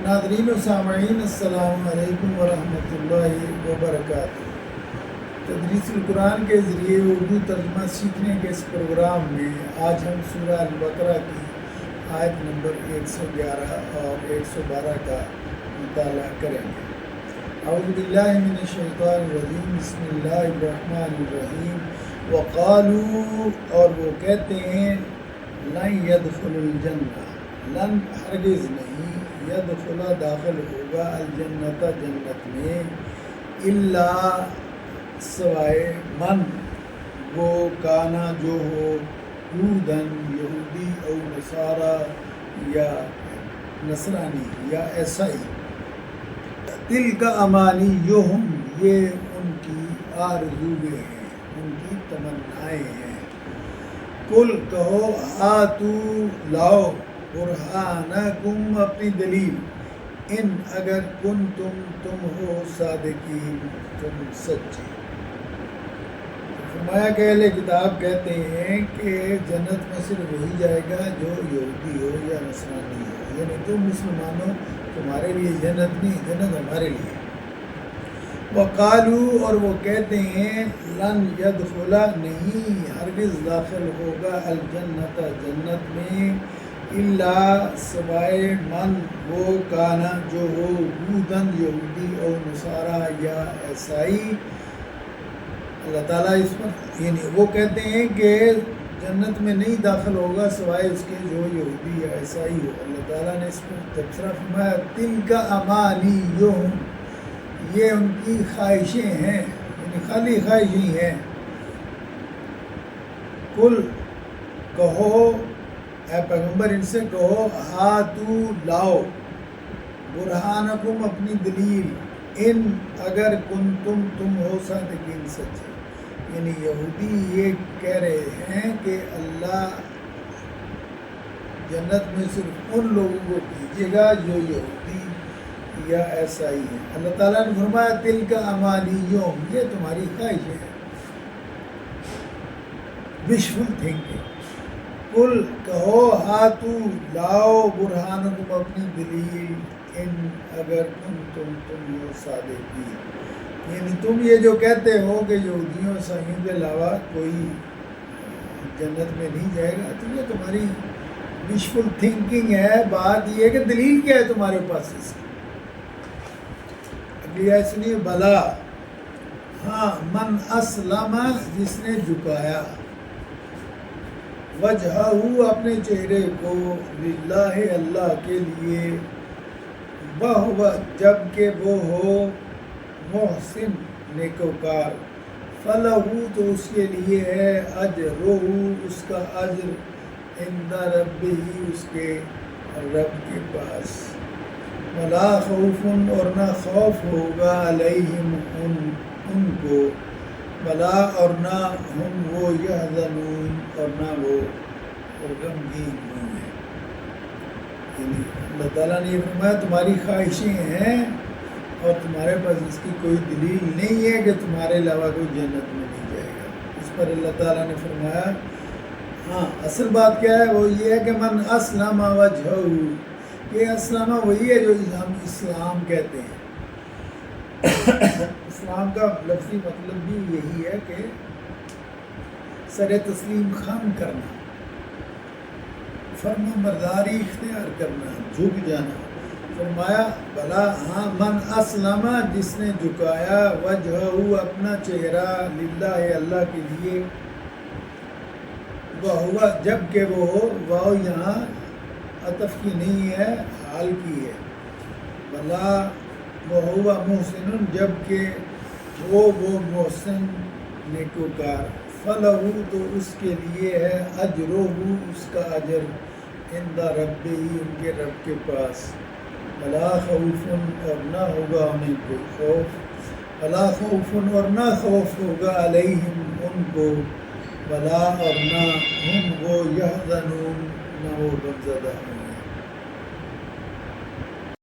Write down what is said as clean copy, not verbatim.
ناظرین و سامعین السلام علیکم ورحمۃ اللہ وبرکاتہ۔ تدریس القرآن کے ذریعے اردو ترجمہ سیکھنے کے اس پروگرام میں آج ہم سورہ البقرہ کی آیت نمبر 111 اور 112 کا مطالعہ کریں گے۔ اعوذ باللہ من الشیطان الرجیم، بسم اللہ الرحمن الرحیم۔ وقالوا، اور وہ کہتے ہیں، لن يدخل الجنہ، لن ہرگز نہیں، یدخلا داخل ہوگا الجنت جنت میں، الا سوائے من وہ کانا جو ہو یہودن یہودی او نصارا یا نصرانی یا عیسائی، دل کا امانیہم، یہ ان کی آرزویں ہیں، ان کی تمنائیں ہیں۔ کل کہو، آتو لاؤ، برہانکم اپنی دلیل، ان اگر تم ہو صادقین، تم سچے۔ فرمایا کہ اہل کتاب کہتے ہیں کہ جنت میں صرف وہی جائے گا جو یہودی ہو یا نصرانی ہو، یعنی تم مسلمانوں تمہارے لیے جنت نہیں، جنت ہمارے لیے۔ وقالو، اور وہ کہتے ہیں، لن یدخلا، نہیں ہرگز داخل ہوگا الجنت جنت میں، الا سوائے من وہ کانا جو ہو یہودن یہودی اور نصارا یا عیسائی۔ اللہ تعالیٰ اس پر یعنی وہ کہتے ہیں کہ جنت میں نہیں داخل ہوگا سوائے اس کے جو یہودی یا عیسائی ہو۔ اللہ تعالیٰ نے اس پر تبصرہ فرمایا، تل کا امانیہم، یہ ان کی خواہشیں ہیں، یعنی خالی خواہشیں ہیں۔ کل کہو، اے پیغمبر ان سے کہو، ہاتو لاؤ، برہانکم اپنی دلیل، ان اگر تم ہو صادقین سچے۔ یعنی یہودی یہ کہہ رہے ہیں کہ اللہ جنت میں صرف ان لوگوں کو بھیجے گا جو یہودی یا عیسائی ہیں۔ اللہ تعالیٰ نے فرمایا، تل کا امانیہم، یہ تمہاری خواہشیں ہیں، وشفل تھنکنگ۔ کل کہو، ہاتو لاؤ، برہانکم اپنی دلیل، ان اگر تم ہو صادقین، یعنی تم یہ جو کہتے ہو کہ یہودیوں عیسائیوں کے علاوہ کوئی جنت میں نہیں جائے گا، تو یہ تمہاری وشفل تھنکنگ ہے۔ بات یہ ہے کہ دلیل کیا ہے تمہارے پاس اس کی؟ اگلی آیت سنیے، بلا، ہاں، من اسلم، جس نے جھکایا، وجہہ، اپنے چہرے کو، للہ، اللہ کے لیے، وہو، جب کہ وہ ہو محسن، نیکوکار، فلہ، تو اس کے لیے ہے، اجرہ، اس کا اجر، عند ربہ، اس کے رب کے پاس، ولا خوف، اور نہ خوف ہوگا، علیہم، ان کو، ولا، اور نہ ہم وہ، یحزنون، اور نہ وہ غمگین ہوں گے۔ یعنی اللہ تعالیٰ نے یہ فرمایا، تمہاری خواہشیں ہیں اور تمہارے پاس اس کی کوئی دلیل نہیں ہے کہ تمہارے علاوہ کوئی جنت میں نہیں جائے گا۔ اس پر اللہ تعالیٰ نے فرمایا، ہاں، اصل بات کیا ہے؟ وہ یہ ہے کہ من اسلم وجہہ، یہ اسلام وہی ہے جو ہم اسلام کہتے ہیں۔ اسلام کا لفظی مطلب بھی یہی ہے کہ سر تسلیم خم کرنا، فرما برداری اختیار کرنا، جھک جانا۔ فرمایا، بلا، ہاں، من اسلم، جس نے جھکایا، وجہہ، اپنا چہرہ، للہ، اللہ کے لیے، وہ، جب کہ وہ ہو، وہ یہاں عطف کی نہیں ہے، حال کی ہے، بلا، وہ محسن، جب کہ وہ محسن، نیکوکار، فلہ، تو اس کے لیے ہے، اجرہ، اس کا اجر، عند ربہ، ان کے رب کے پاس، ولا خوف، اور نہ ہوگا انہیں کوئی خوف، ولا خوف، اور نہ خوف ہوگا، علیہم، ان کو، ولا، اور نہ ہم وہ، یحزنون، نہ وہ غمزدہ ہوں گے۔